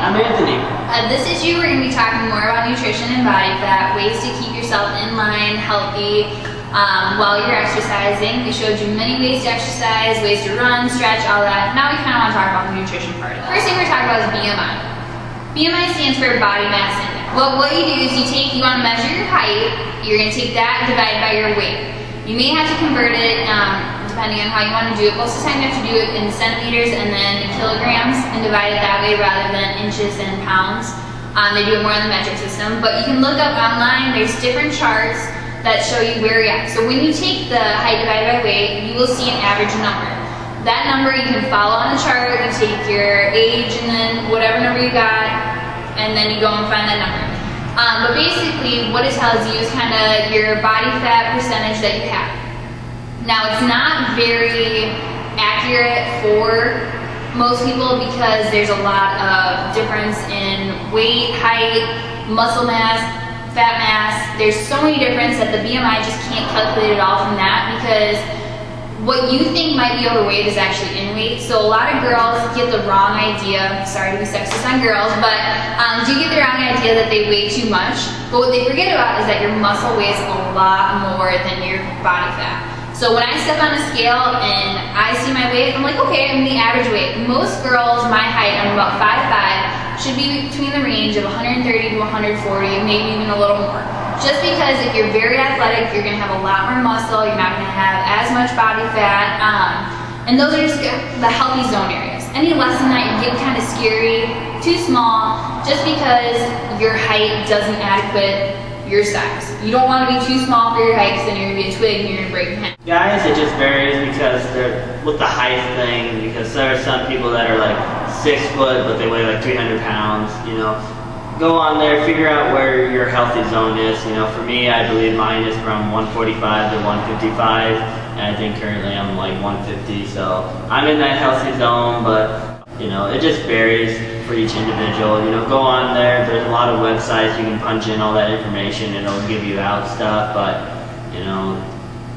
I'm Anthony. This issue we're going to be talking more about nutrition and body fat, ways to keep yourself in line, healthy while you're exercising. We showed you many ways to exercise, ways to run, stretch, all that. Now we kind of want to talk about the nutrition part of it. First thing we're talking about is BMI. BMI stands for body mass index. Well, what you do is you want to measure your height. You're going to take that and divide by your weight. You may have to convert it depending on how you want to do it. Most of the time you have to do it in centimeters and then kilograms and divide it that way rather than inches and pounds. They do it more on the metric system, but you can look up online. There's different charts that show you where you're at. So when you take the height divided by weight, you will see an average number. That number you can follow on the chart. You take your age and then whatever number you got, and then you go and find that number. But basically what it tells you is kind of your body fat percentage that you have. Now it's not very accurate for most people because there's a lot of difference in weight, height, muscle mass, fat mass. There's so many difference that the BMI just can't calculate it all from that, because what you think might be overweight is actually in weight. So a lot of girls get the wrong idea, sorry to be sexist on girls, but do get the wrong idea that they weigh too much. But what they forget about is that your muscle weighs a lot more than your body fat. So when I step on a scale and I see my weight, I'm like, okay, I'm the average weight. Most girls, my height, I'm about 5'5", should be between the range of 130 to 140, maybe even a little more. Just because if you're very athletic, you're going to have a lot more muscle, you're not going to have as much body fat, and those are just the healthy zone areas. Any less than that, you get kind of scary, too small, just because your height doesn't adequate your size. You don't want to be too small for your height because then you're going to be a twig and you're going to break your hand. Guys, it just varies because they're with the height thing, because there are some people that are like 6 foot but they weigh like 300 pounds, you know. Go on there, figure out where your healthy zone is. You know, for me, I believe mine is from 145 to 155, and I think currently I'm like 150, so I'm in that healthy zone, but you know, it just varies for each individual. You know, go on there, there's a lot of websites, you can punch in all that information and it'll give you out stuff, but you know,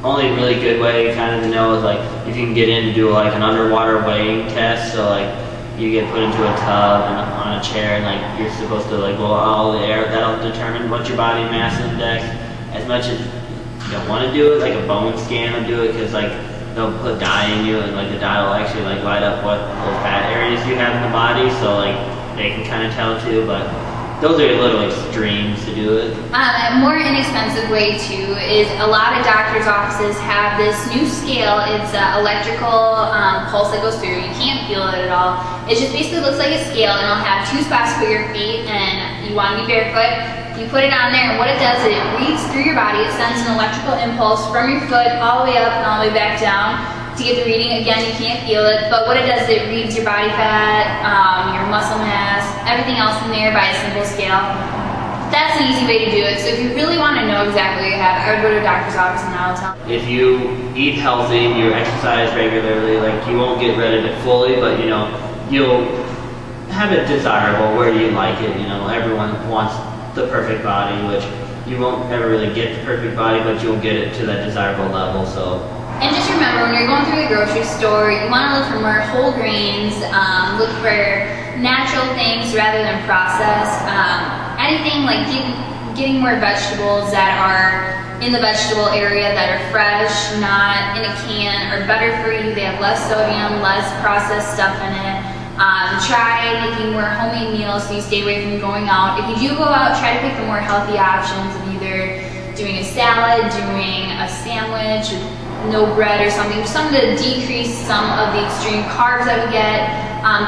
only really good way kind of to know is like if you can get in to do like an underwater weighing test. So like you get put into a tub and on a chair and like you're supposed to like blow out all the air. That'll determine what your body mass index. As much as you don't want to do it, like a bone scan will do it, because like they'll put dye in you and like the dye will actually like light up what little fat areas you have in the body, so like they can kind of tell too, but those are little extremes to do it. A more inexpensive way too is a lot of doctors' offices have this new scale. It's an electrical pulse that goes through. You can't feel it at all. It just basically looks like a scale, and it'll have 2 spots for your feet, and you want to be barefoot. You put it on there, and what it does is it reads through your body. It sends an electrical impulse from your foot all the way up and all the way back down to get the reading. Again, you can't feel it, but what it does is it reads your body fat, your muscle mass, everything else in there by a simple scale. That's an easy way to do it. So if you really want to know exactly what you have, I would go to a doctor's office and I'll tell them. If you eat healthy, you exercise regularly, like you won't get rid of it fully, but you know, you'll have it desirable where you like it. You know, everyone wants the perfect body, which you won't ever really get the perfect body, but you'll get it to that desirable level. So. And just remember, when you're going through the grocery store, you want to look for more whole grains, look for natural things rather than processed. Anything like getting more vegetables that are in the vegetable area that are fresh, not in a can, are better for you. They have less sodium, less processed stuff in it. Try making more homemade meals so you stay away from going out. If you do go out, try to pick the more healthy options of either doing a salad, doing a sandwich, with no bread or something, something to decrease some of the extreme carbs that we get.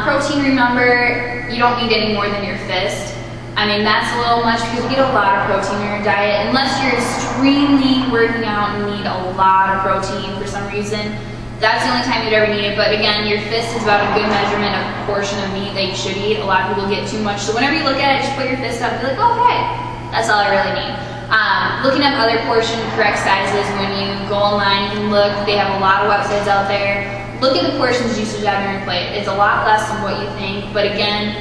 Protein, remember, you don't need any more than your fist. I mean, that's a little much because you get a lot of protein in your diet. Unless you're extremely working out and need a lot of protein for some reason, that's the only time you'd ever need it. But again, your fist is about a good measurement of portion of meat that you should eat. A lot of people get too much. So whenever you look at it, just put your fist up and be like, oh, hey, that's all I really need. Looking up other portion correct sizes, when you go online, you can look. They have a lot of websites out there. Look at the portions you should have on your plate. It's a lot less than what you think. But again,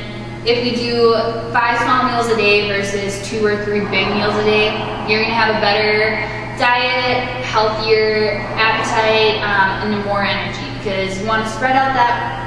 if we do 5 small meals a day versus 2 or 3 big meals a day, you're going to have a better diet, healthier appetite, and more energy, because you want to spread out that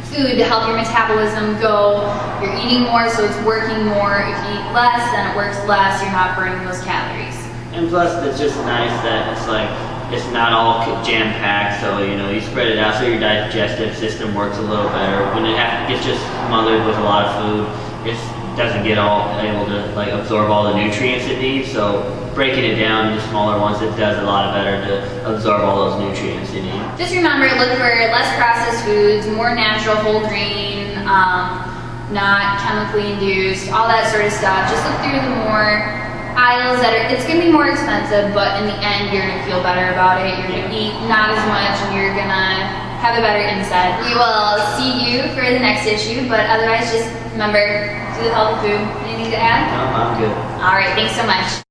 food to help your metabolism go. You're eating eating more, so it's working more. If you eat less, then it works less. You're not burning those calories. And plus, it's just nice that it's like, it's not all jam-packed, so you know, you spread it out so your digestive system works a little better. When it gets just smothered with a lot of food, it doesn't get all able to like absorb all the nutrients it needs. So breaking it down into smaller ones, it does a lot better to absorb all those nutrients you need. Just remember, look for less processed foods, more natural whole grain, not chemically induced, all that sort of stuff. Just look through the more aisles that are, it's going to be more expensive, but in the end you're going to feel better about it. You're going to eat not as much and you're going to have a better insight. We will see you for the next issue, but otherwise just remember, do the healthy food. Anything to add? No, I'm good. Alright, thanks so much.